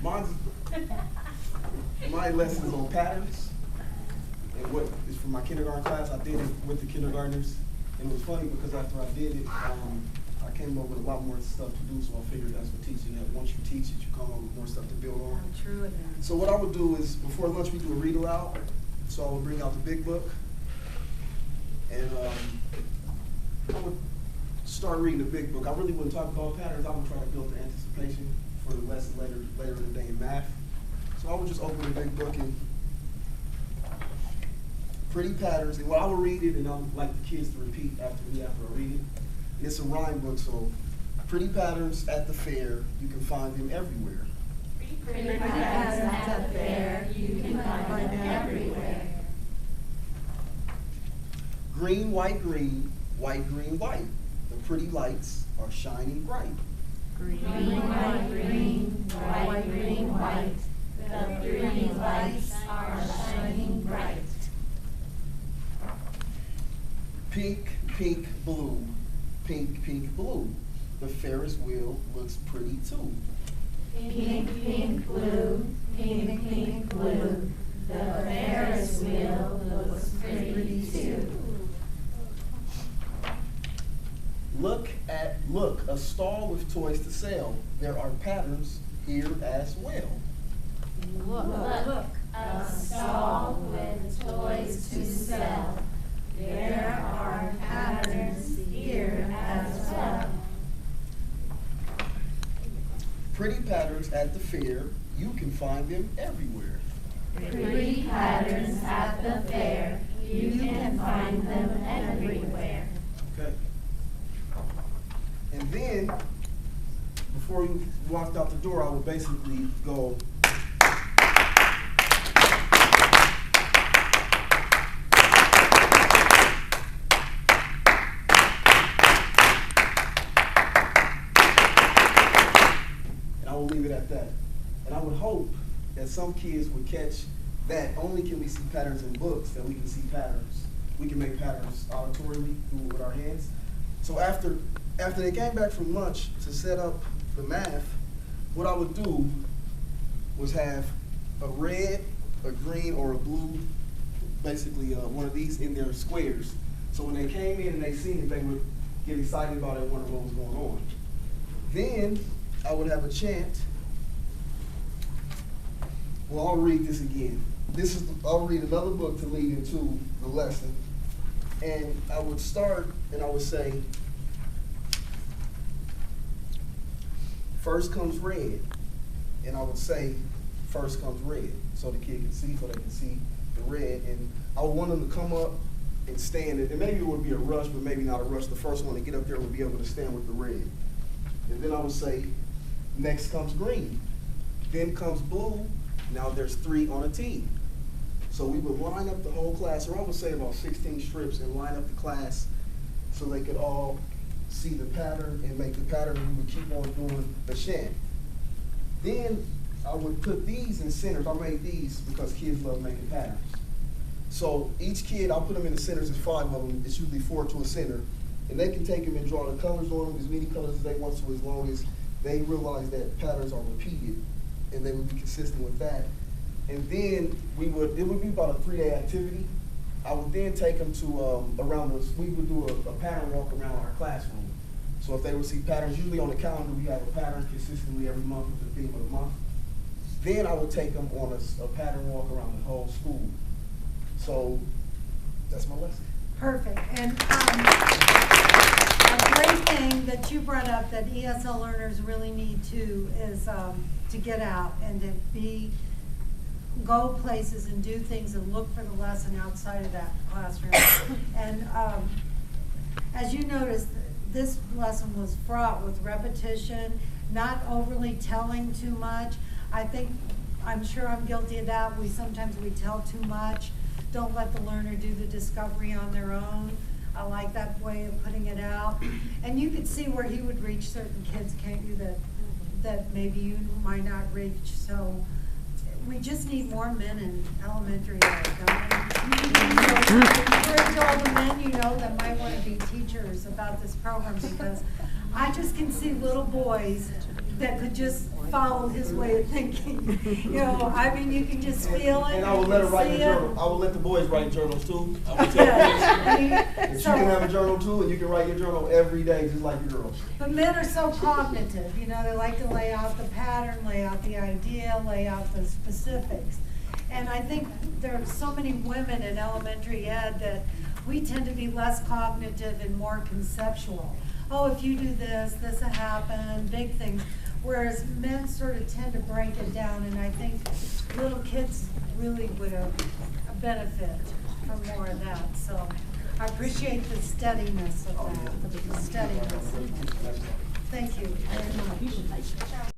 Mine's, my lesson is on patterns. And what is from my kindergarten class, I did it with the kindergartners. And it was funny because after I did it, I came up with a lot more stuff to do, so I figured that's what teaching that. Once you teach it, you come up with more stuff to build on. True it is. So what I would do is, before lunch, we do a read aloud. So I would bring out the big book. And I would start reading the big book. I really wouldn't talk about patterns. I would try to build the anticipation for the lesson later in the day in math. So I would just open the big book and pretty patterns. And I would read it, and I would like the kids to repeat after I read it. And it's a rhyme book, so pretty patterns at the fair, you can find them everywhere. Pretty patterns at the fair, you can find them everywhere. Green, white, green, white, green, white. The pretty lights are shining bright. Green, white, green, white, green, white. The pretty lights are shining bright. Pink, pink, blue. Pink, pink, blue. The Ferris wheel looks pretty too. Pink, pink, blue. Pink, pink, blue. The Ferris wheel looks pretty too. Look, a stall with toys to sell. There are patterns here as well. Look, a stall with toys to sell. There are patterns here as well. Pretty patterns at the fair, you can find them everywhere. Pretty patterns at the fair, you can find them everywhere. Okay. And then, before you walked out the door, I would basically go, and I will leave it at that. And I would hope that some kids would catch that only can we see patterns in books, that we can see patterns. We can make patterns auditorily with our hands. So after they came back from lunch to set up the math, what I would do was have a red, a green, or a blue, basically one of these in their squares. So when they came in and they seen it, they would get excited about it and wonder what was going on. Then I would have a chant. Well, I'll read this again. I'll read another book to lead into the lesson. And I would start and I would say, first comes red. And I would say, first comes red. So the kid can see, so they can see the red. And I would want them to come up and stand. And maybe it would be a rush, but maybe not a rush. The first one to get up there would be able to stand with the red. And then I would say, next comes green. Then comes blue. Now there's 3 on a team. So we would line up the whole class, or I would say about 16 strips, and line up the class so they could all see the pattern and make the pattern, and we would keep on doing the chant. Then I would put these in centers. I made these because kids love making patterns. So each kid, I'll put them in the centers. There's 5 of them. It's usually 4 to a center. And they can take them and draw the colors on them, as many colors as they want to, as long as they realize that patterns are repeated, and they would be consistent with that. And then it would be about a 3-day activity. I would then take them to we would do a pattern walk around our classroom. So if they would see patterns, usually on the calendar we have a pattern consistently every month with the theme of the month. Then I would take them on a pattern walk around the whole school. So that's my lesson. Perfect. And a great thing that you brought up that ESL learners really need to is to get out and to go places and do things and look for the lesson outside of that classroom. And as you noticed, this lesson was fraught with repetition, not overly telling too much. I'm sure I'm guilty of that. Sometimes we tell too much. Don't let the learner do the discovery on their own. I like that way of putting it out. And you could see where he would reach certain kids, can't you, that maybe you might not reach. So we just need more men in elementary. So encourage all the men you know that might want to be teachers about this program, because I just can see little boys that could just follow his way of thinking. You know, I mean, you can just feel it. And I will you let her can write see the it. journal. I will let the boys write journals too. I will tell them. Yeah, I mean, That you so- can have a journal too, and you can write your journal every day, just like your girls. But men are so cognitive, you know, they like to lay out the pattern, lay out the idea, lay out the specifics. And I think there are so many women in elementary ed that we tend to be less cognitive and more conceptual. Oh, if you do this, this will happen, big things. Whereas men sort of tend to break it down, and I think little kids really would benefit from more of that. So I appreciate the steadiness of that, the steadiness. Thank you very much.